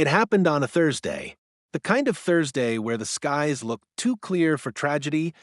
It happened on a Thursday. The kind of Thursday where the skies look too clear for tragedy,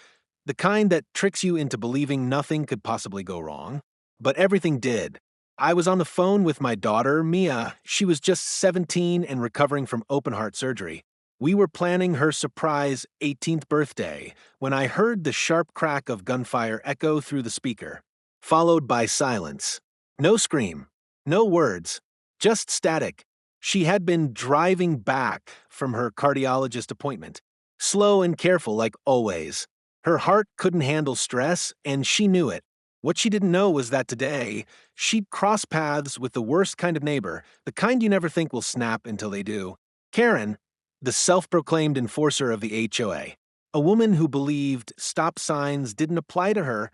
the kind that tricks you into believing nothing could possibly go wrong. But everything did. I was on the phone with my daughter, Mia. She was just 17 and recovering from open heart surgery. We were planning her surprise 18th birthday when I heard the sharp crack of gunfire echo through the speaker, followed by silence. No scream, no words, just static. She had been driving back from her cardiologist appointment, slow and careful like always. Her heart couldn't handle stress, and she knew it. What she didn't know was that today, she'd cross paths with the worst kind of neighbor, the kind you never think will snap until they do. Karen, the self-proclaimed enforcer of the HOA, a woman who believed stop signs didn't apply to her,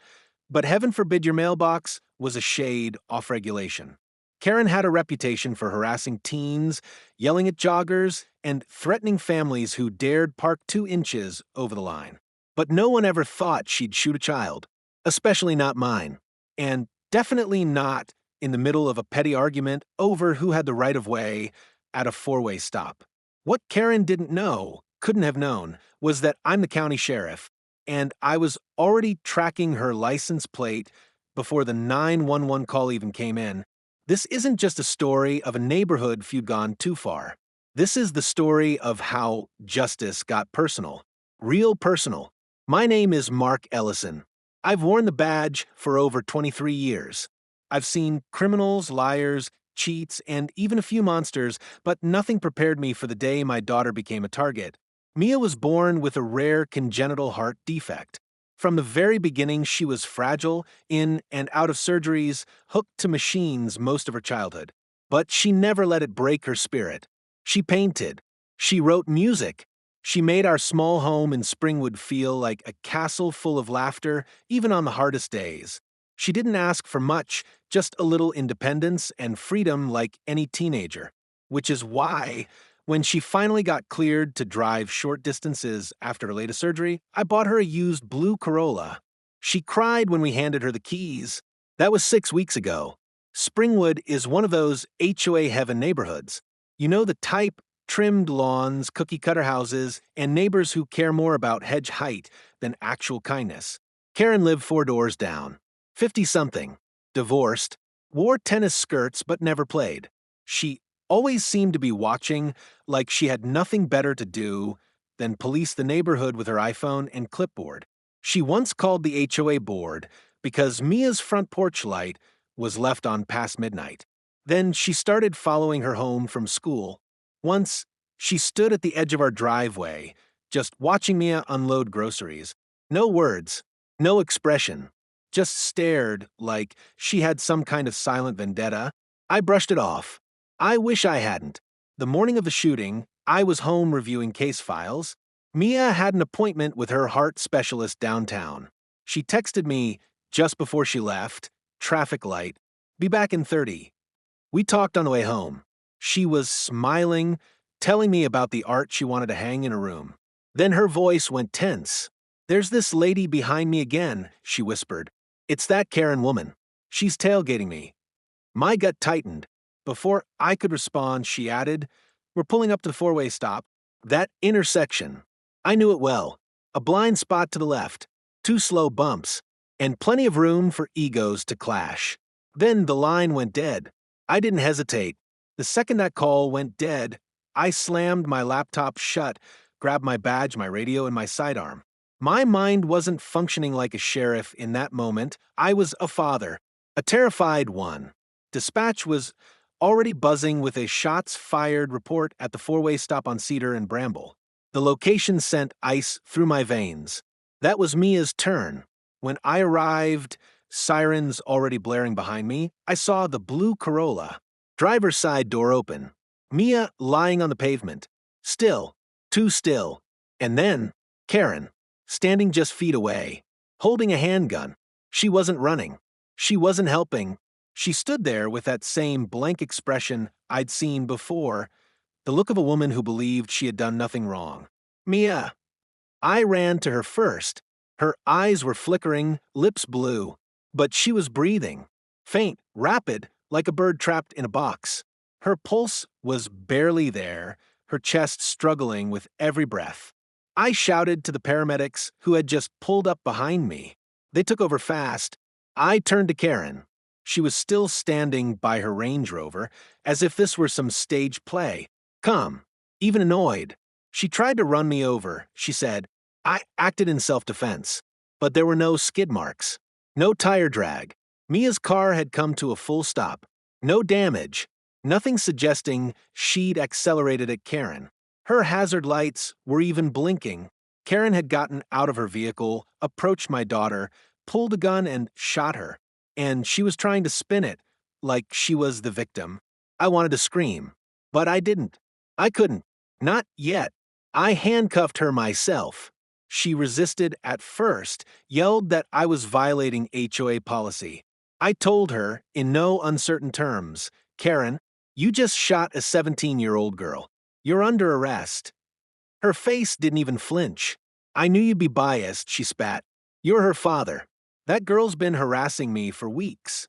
but heaven forbid your mailbox was a shade off regulation. Karen had a reputation for harassing teens, yelling at joggers, and threatening families who dared park 2 inches over the line. But no one ever thought she'd shoot a child, especially not mine, and definitely not in the middle of a petty argument over who had the right of way at a 4-way stop. What Karen didn't know, couldn't have known, was that I'm the county sheriff, and I was already tracking her license plate before the 911 call even came in. This isn't just a story of a neighborhood feud gone too far. This is the story of how justice got personal. Real personal. My name is Mark Ellison. I've worn the badge for over 23 years. I've seen criminals, liars, cheats, and even a few monsters, but nothing prepared me for the day my daughter became a target. Mia was born with a rare congenital heart defect. From the very beginning, she was fragile, in and out of surgeries, hooked to machines most of her childhood. But she never let it break her spirit. She painted. She wrote music. She made our small home in Springwood feel like a castle full of laughter, even on the hardest days. She didn't ask for much, just a little independence and freedom like any teenager. Which is why, when she finally got cleared to drive short distances after her latest surgery, I bought her a used blue Corolla. She cried when we handed her the keys. That was 6 weeks ago. Springwood is one of those HOA heaven neighborhoods. You know the type: trimmed lawns, cookie-cutter houses, and neighbors who care more about hedge height than actual kindness. Karen lived 4 doors down. 50-something. Divorced. Wore tennis skirts but never played. She always seemed to be watching, like she had nothing better to do than police the neighborhood with her iPhone and clipboard. She once called the HOA board because Mia's front porch light was left on past midnight. Then she started following her home from school. Once, she stood at the edge of our driveway, just watching Mia unload groceries. No words, no expression, just stared like she had some kind of silent vendetta. I brushed it off. I wish I hadn't. The morning of the shooting, I was home reviewing case files. Mia had an appointment with her heart specialist downtown. She texted me just before she left, traffic light, be back in 30. We talked on the way home. She was smiling, telling me about the art she wanted to hang in her room. Then her voice went tense. "There's this lady behind me again," she whispered. "It's that Karen woman. She's tailgating me." My gut tightened. Before I could respond, she added, "We're pulling up to the 4-way stop. That intersection. I knew it well. A blind spot to the left, 2 slow bumps, and plenty of room for egos to clash." Then the line went dead. I didn't hesitate. The second that call went dead, I slammed my laptop shut, grabbed my badge, my radio, and my sidearm. My mind wasn't functioning like a sheriff in that moment. I was a father, a terrified one. Dispatch was already buzzing with a shots fired report at the 4-way stop on Cedar and Bramble. The location sent ice through my veins. That was Mia's turn. When I arrived, sirens already blaring behind me, I saw the blue Corolla. Driver's side door open. Mia lying on the pavement. Still. Too still. And then, Karen, standing just feet away, holding a handgun. She wasn't running. She wasn't helping. She stood there with that same blank expression I'd seen before, the look of a woman who believed she had done nothing wrong. "Mia." I ran to her first. Her eyes were flickering, lips blue, but she was breathing. Faint, rapid, like a bird trapped in a box. Her pulse was barely there, her chest struggling with every breath. I shouted to the paramedics who had just pulled up behind me. They took over fast. I turned to Karen. She was still standing by her Range Rover, as if this were some stage play. Calm, even annoyed. She tried to run me over, she said. I acted in self-defense. But there were no skid marks. No tire drag. Mia's car had come to a full stop. No damage. Nothing suggesting she'd accelerated at Karen. Her hazard lights were even blinking. Karen had gotten out of her vehicle, approached my daughter, pulled a gun and shot her. And she was trying to spin it, like she was the victim. I wanted to scream, but I didn't. I couldn't. Not yet. I handcuffed her myself. She resisted at first, yelled that I was violating HOA policy. I told her, in no uncertain terms, Karen, you just shot a 17-year-old girl. You're under arrest. Her face didn't even flinch. I knew you'd be biased, she spat. You're her father. That girl's been harassing me for weeks.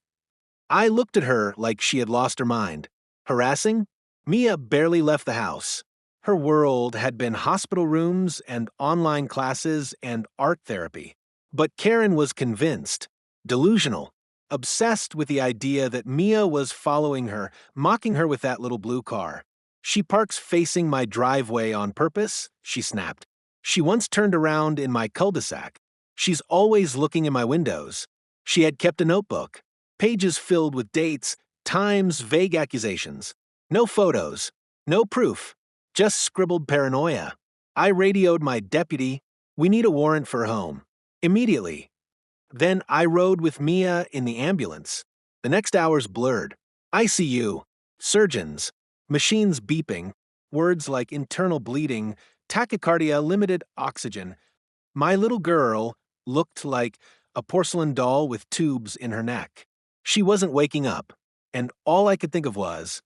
I looked at her like she had lost her mind. Harassing? Mia barely left the house. Her world had been hospital rooms and online classes and art therapy. But Karen was convinced, delusional, obsessed with the idea that Mia was following her, mocking her with that little blue car. She parks facing my driveway on purpose, she snapped. She once turned around in my cul-de-sac. She's always looking in my windows. She had kept a notebook, pages filled with dates, times, vague accusations. No photos, no proof, just scribbled paranoia. I radioed my deputy. We need a warrant for home. Immediately. Then I rode with Mia in the ambulance. The next hours blurred. ICU, surgeons, machines beeping, words like internal bleeding, tachycardia, limited oxygen. My little girl looked like a porcelain doll with tubes in her neck. She wasn't waking up, and all I could think of was,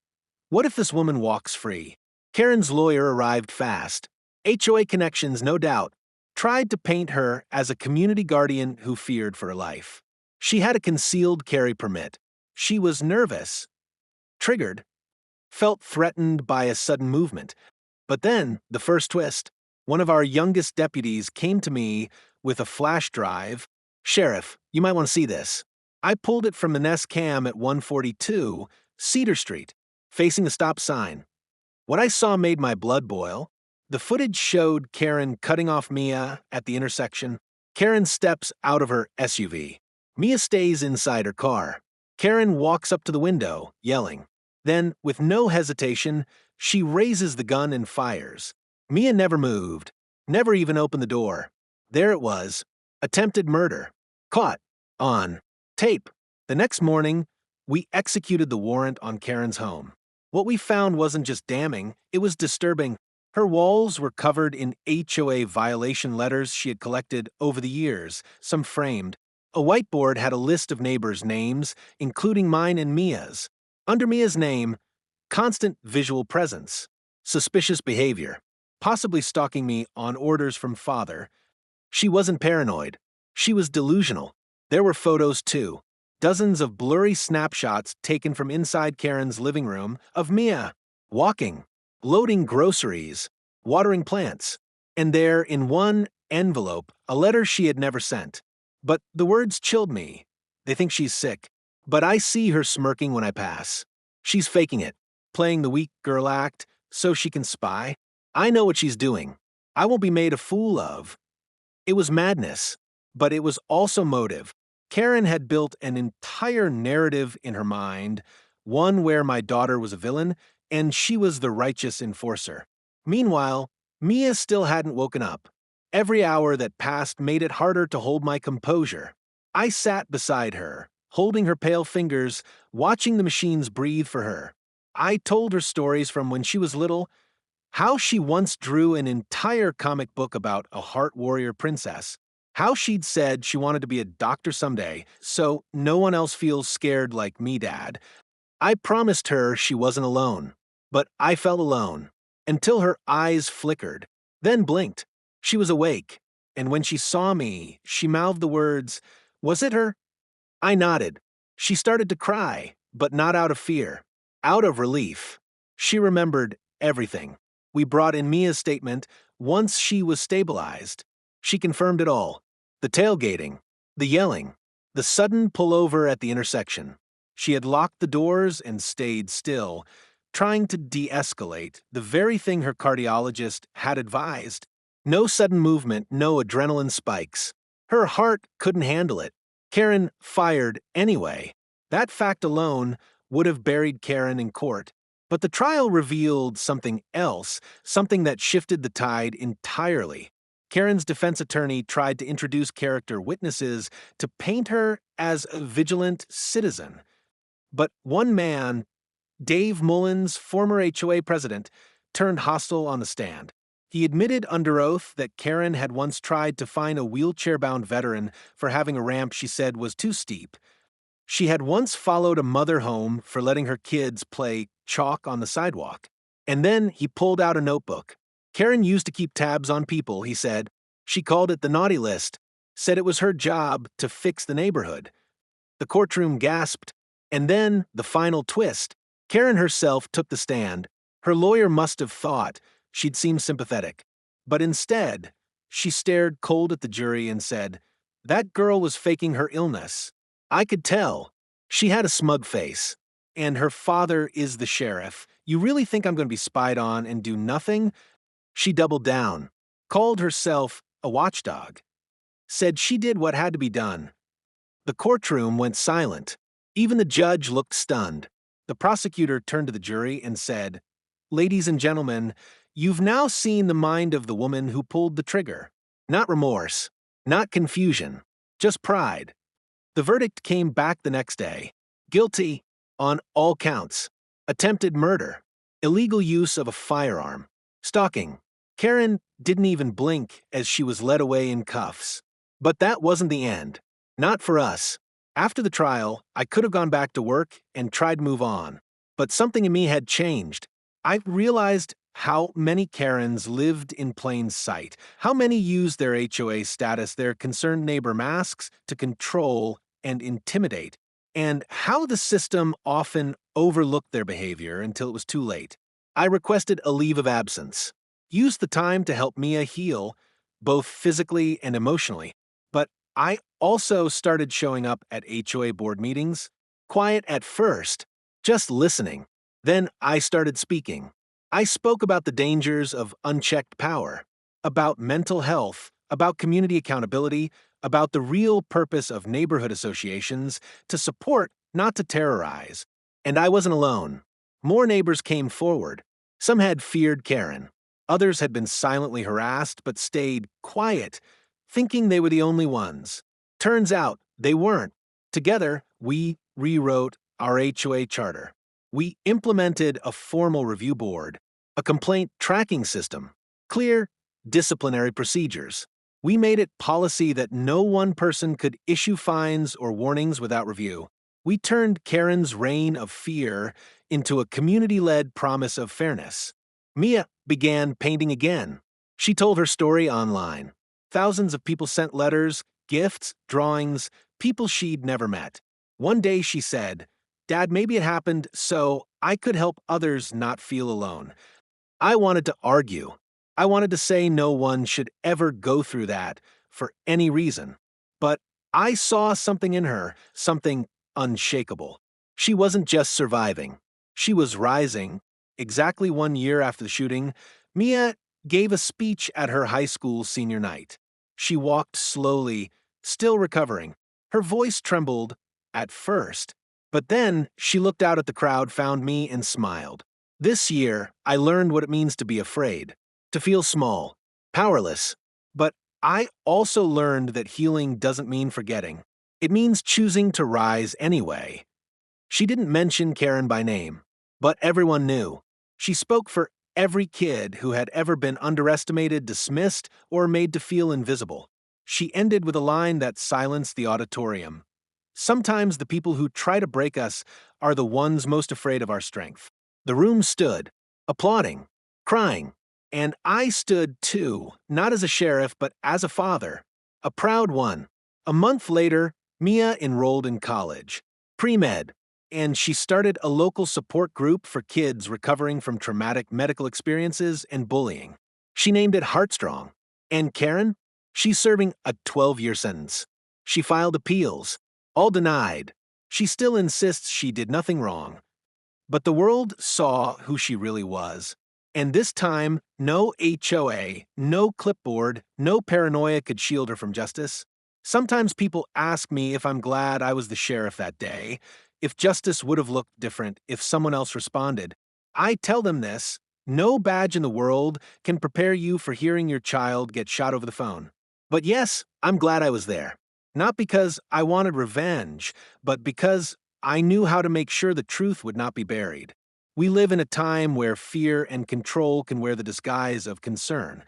what if this woman walks free? Karen's lawyer arrived fast. HOA connections, no doubt, tried to paint her as a community guardian who feared for her life. She had a concealed carry permit. She was nervous, triggered, felt threatened by a sudden movement. But then, the first twist, one of our youngest deputies came to me with a flash drive. Sheriff, you might want to see this. I pulled it from the Nest cam at 142 Cedar Street, facing a stop sign. What I saw made my blood boil. The footage showed Karen cutting off Mia at the intersection. Karen steps out of her SUV. Mia stays inside her car. Karen walks up to the window, yelling. Then, with no hesitation, she raises the gun and fires. Mia never moved, never even opened the door. There it was, attempted murder. Caught. On tape. The next morning, we executed the warrant on Karen's home. What we found wasn't just damning, it was disturbing. Her walls were covered in HOA violation letters she had collected over the years, some framed. A whiteboard had a list of neighbors' names, including mine and Mia's. Under Mia's name, constant visual presence, suspicious behavior, possibly stalking me on orders from father. She wasn't paranoid. She was delusional. There were photos, too. Dozens of blurry snapshots taken from inside Karen's living room of Mia, walking, loading groceries, watering plants, and there, in one envelope, a letter she had never sent. But the words chilled me. They think she's sick, but I see her smirking when I pass. She's faking it, playing the weak girl act so she can spy. I know what she's doing. I won't be made a fool of. It was madness, but it was also motive. Karen had built an entire narrative in her mind, one where my daughter was a villain, and she was the righteous enforcer. Meanwhile, Mia still hadn't woken up. Every hour that passed made it harder to hold my composure. I sat beside her, holding her pale fingers, watching the machines breathe for her. I told her stories from when she was little, how she once drew an entire comic book about a heart warrior princess, how she'd said she wanted to be a doctor someday, so no one else feels scared like me, Dad. I promised her she wasn't alone, but I felt alone, until her eyes flickered, then blinked. She was awake, and when she saw me, she mouthed the words, "Was it her?" I nodded. She started to cry, but not out of fear. Out of relief, she remembered everything. We brought in Mia's statement once she was stabilized. She confirmed it all. The tailgating, the yelling, the sudden pullover at the intersection. She had locked the doors and stayed still, trying to de-escalate, the very thing her cardiologist had advised. No sudden movement, no adrenaline spikes. Her heart couldn't handle it. Karen fired anyway. That fact alone would have buried Karen in court. But the trial revealed something else, something that shifted the tide entirely. Karen's defense attorney tried to introduce character witnesses to paint her as a vigilant citizen. But one man, Dave Mullins, former HOA president, turned hostile on the stand. He admitted under oath that Karen had once tried to fine a wheelchair-bound veteran for having a ramp she said was too steep. She had once followed a mother home for letting her kids play chalk on the sidewalk. And then he pulled out a notebook. Karen used to keep tabs on people, he said. She called it the naughty list, said it was her job to fix the neighborhood. The courtroom gasped, and then the final twist. Karen herself took the stand. Her lawyer must have thought she'd seem sympathetic. But instead, she stared cold at the jury and said, "That girl was faking her illness. I could tell. She had a smug face. And her father is the sheriff. You really think I'm going to be spied on and do nothing?" She doubled down, called herself a watchdog, said she did what had to be done. The courtroom went silent. Even the judge looked stunned. The prosecutor turned to the jury and said, "Ladies and gentlemen, you've now seen the mind of the woman who pulled the trigger. Not remorse, not confusion, just pride." The verdict came back the next day. Guilty on all counts. Attempted murder, illegal use of a firearm, stalking. Karen didn't even blink as she was led away in cuffs. But that wasn't the end. Not for us. After the trial, I could have gone back to work and tried to move on. But something in me had changed. I realized how many Karens lived in plain sight, how many used their HOA status, their concerned neighbor masks, to control and intimidate, and how the system often overlooked their behavior until it was too late. I requested a leave of absence, used the time to help Mia heal, both physically and emotionally, but I also started showing up at HOA board meetings, quiet at first, just listening. Then I started speaking. I spoke about the dangers of unchecked power, about mental health, about community accountability, about the real purpose of neighborhood associations, to support, not to terrorize. And I wasn't alone. More neighbors came forward. Some had feared Karen. Others had been silently harassed but stayed quiet, thinking they were the only ones. Turns out they weren't. Together, we rewrote our HOA charter. We implemented a formal review board, a complaint tracking system, clear disciplinary procedures. We made it policy that no one person could issue fines or warnings without review. We turned Karen's reign of fear into a community-led promise of fairness. Mia began painting again. She told her story online. Thousands of people sent letters, gifts, drawings, people she'd never met. One day she said, "Dad, maybe it happened so I could help others not feel alone." I wanted to argue. I wanted to say no one should ever go through that for any reason. But I saw something in her, something unshakable. She wasn't just surviving. She was rising. Exactly 1 year after the shooting, Mia gave a speech at her high school senior night. She walked slowly, still recovering. Her voice trembled at first. But then she looked out at the crowd, found me, and smiled. This year, I learned what it means to be afraid, to feel small, powerless. But I also learned that healing doesn't mean forgetting. It means choosing to rise anyway. She didn't mention Karen by name, but everyone knew. She spoke for every kid who had ever been underestimated, dismissed, or made to feel invisible. She ended with a line that silenced the auditorium. "Sometimes the people who try to break us are the ones most afraid of our strength." The room stood, applauding, crying, and I stood too, not as a sheriff, but as a father, a proud one. A month later, Mia enrolled in college. Pre-med, and she started a local support group for kids recovering from traumatic medical experiences and bullying. She named it Heartstrong. And Karen? She's serving a 12-year sentence. She filed appeals, all denied. She still insists she did nothing wrong. But the world saw who she really was. And this time, no HOA, no clipboard, no paranoia could shield her from justice. Sometimes people ask me if I'm glad I was the sheriff that day, if justice would have looked different if someone else responded. I tell them this: no badge in the world can prepare you for hearing your child get shot over the phone. But yes, I'm glad I was there. Not because I wanted revenge, but because I knew how to make sure the truth would not be buried. We live in a time where fear and control can wear the disguise of concern,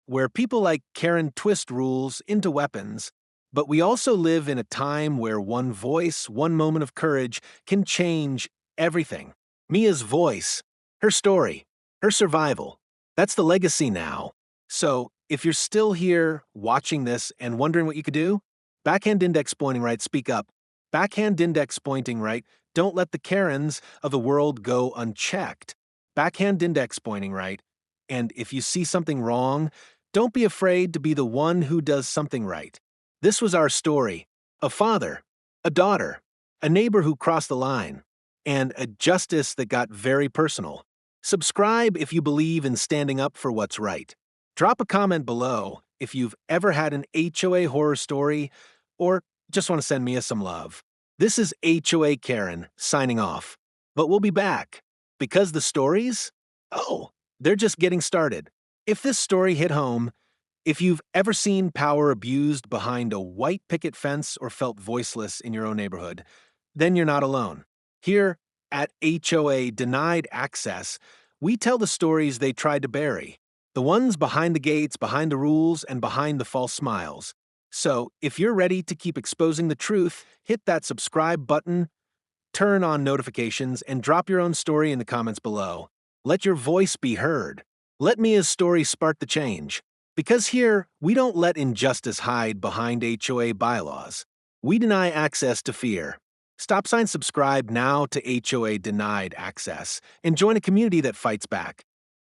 where people like Karen twist rules into weapons, but we also live in a time where one voice, one moment of courage can change everything. Mia's voice, her story, her survival. That's the legacy now. So, if you're still here watching this and wondering what you could do, backhand index pointing right, speak up. Backhand index pointing right, don't let the Karens of the world go unchecked. Backhand index pointing right, and if you see something wrong, don't be afraid to be the one who does something right. This was our story: a father, a daughter, a neighbor who crossed the line, and a justice that got very personal. Subscribe if you believe in standing up for what's right. Drop a comment below if you've ever had an HOA horror story or just want to send Mia some love. This is HOA Karen signing off. But we'll be back, because the stories? Oh, they're just getting started. If this story hit home, if you've ever seen power abused behind a white picket fence or felt voiceless in your own neighborhood, then you're not alone. Here at HOA Denied Access, we tell the stories they tried to bury, the ones behind the gates, behind the rules, and behind the false smiles. So, if you're ready to keep exposing the truth, hit that subscribe button, turn on notifications, and drop your own story in the comments below. Let your voice be heard. Let Mia's story spark the change. Because here, we don't let injustice hide behind HOA bylaws. We deny access to fear. Stop sign subscribe now to HOA Denied Access and join a community that fights back.